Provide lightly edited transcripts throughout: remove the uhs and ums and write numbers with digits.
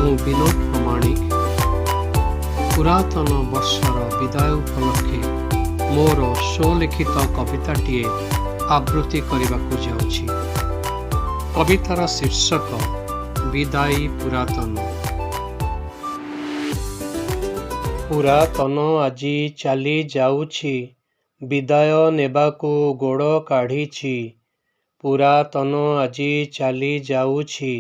ମୁଁ ବିନୋଦ ପ୍ରମାଣିକ ପୁରାତନ ବର୍ଷର ବିଦାୟ ଉପଲକ୍ଷେ ମୋର ସ୍ୱଲିଖିତ କବିତାଟିଏ ଆବୃତ୍ତି କରିବାକୁ ଯାଉଛି। କବିତାର ଶୀର୍ଷକ ବିଦାୟୀ ପୁରାତନ। ପୁରାତନ ଆଜି ଚାଲି ଯାଉଛି, ବିଦାୟ ନେବାକୁ ଗୋଡ଼ କାଢ଼ିଛି। ପୁରାତନ ଆଜି ଚାଲି ଯାଉଛି,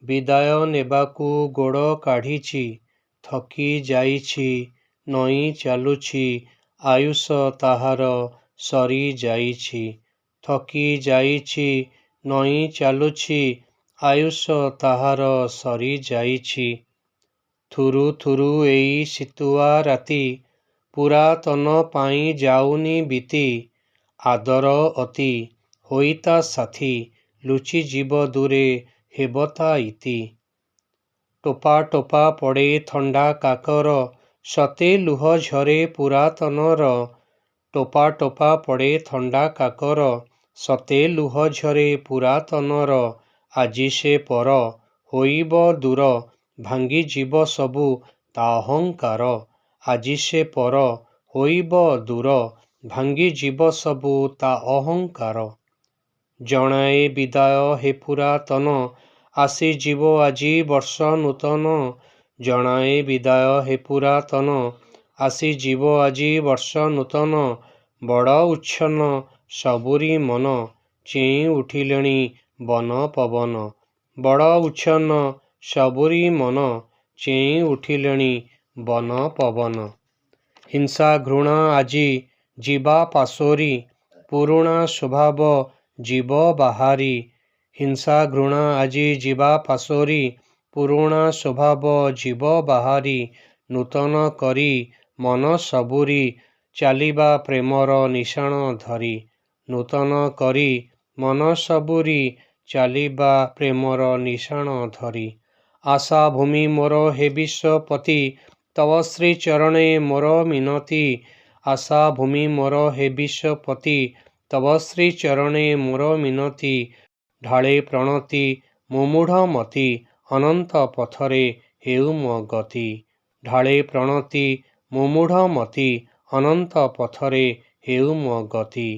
ବିଦାୟ ନେବାକୁ ଗୋଡ଼ କାଢ଼ିଛି। ଥକି ଯାଇଛି, ନଇଁ ଚାଲୁଛି, ଆୟୁଷ ତାହାର ସରି ଯାଇଛି। ଥକି ଯାଇଛି, ନଇଁ ଚାଲୁଛି, ଆୟୁଷ ତାହାର ସରି ଯାଇଛି। ଥୁରୁ ଥୁରୁ ଏଇ ଶୀତୁଆ ରାତି, ପୁରାତନ ପାଇଁ ଯାଉନି ବିତି। ଆଦର ଅତି ହୋଇ ତା ସାଥୀ, ଲୁଚିଯିବ ଦୂରେ ହେବ ତା ଇତି। ଟୋପା ଟୋପା ପଡ଼େ ଥଣ୍ଡା କାକର, ସତେ ଲୁହ ଝରେ ପୁରାତନର। ଟୋପା ଟୋପା ପଡ଼େ ଥଣ୍ଡା କାକର, ସତେ ଲୁହ ଝରେ ପୁରାତନର। ଆଜି ସେ ପର ହୋଇବ ଦୂର, ଭାଙ୍ଗିଯିବ ସବୁ ତା ଅହଙ୍କାର। ଆଜି ସେ ପର ହୋଇବ ଦୂର, ଭାଙ୍ଗିଯିବ ସବୁ ତା ଅହଙ୍କାର। ଜଣାଏ ବିଦାୟ ହେ ପୁରାତନ, ଆସିଯିବ ଆଜି ବର୍ଷ ନୂତନ। ଜଣାଏ ବିଦାୟ ହେ ପୁରାତନ, ଆସିଯିବ ଆଜି ବର୍ଷ ନୂତନ। ବଡ଼ ଉଚ୍ଛନ୍ନ ସବୁରି ମନ, ଚେଇଁ ଉଠିଲେଣି ବନ ପବନ। ବଡ଼ ଉଚ୍ଛନ୍ନ ସବୁରି ମନ, ଚେଇଁ ଉଠିଲେଣି ବନ ପବନ। ହିଂସା ଘୃଣା ଆଜି ଯିବା ପାଶୋରି, ପୁରୁଣା ସ୍ୱଭାବ ଯିବ ବାହାରି। ହିଂସା ଘୃଣା ଆଜି ଯିବା ପାଶୋରି, ପୁରୁଣା ସ୍ୱଭାବ ଯିବ ବାହାରି। ନୂତନ କରି ମନ ସବୁରି, ଚାଲିବା ପ୍ରେମର ନିଶାଣ ଧରି। ନୂତନ କରି ମନ ସବୁରି, ଚାଲିବା ପ୍ରେମର ନିଶାଣ ଧରି। ଆଶା ଭୂମି ମୋର ହେ ବିଶ୍ୱପତି, ତବ ଶ୍ରୀ ଚରଣେ ମୋର ମିନତି। ଆଶା ଭୂମି ମୋର ହେ ବିଶ୍ୱପତି, ତବ ଶ୍ରୀ ଚରଣେ ମୋର ମିନତି। ଢାଳେ ପ୍ରଣତି ମୁଁ ମୂଢ଼ ମତି, ଅନନ୍ତ ପଥରେ ହେଉ ମୋ ଗତି। ଢାଳେ ପ୍ରଣତି ମୁଁ ମୂଢ଼ ମତି, ଅନନ୍ତ ପଥରେ ହେଉ ମୋ ଗତି।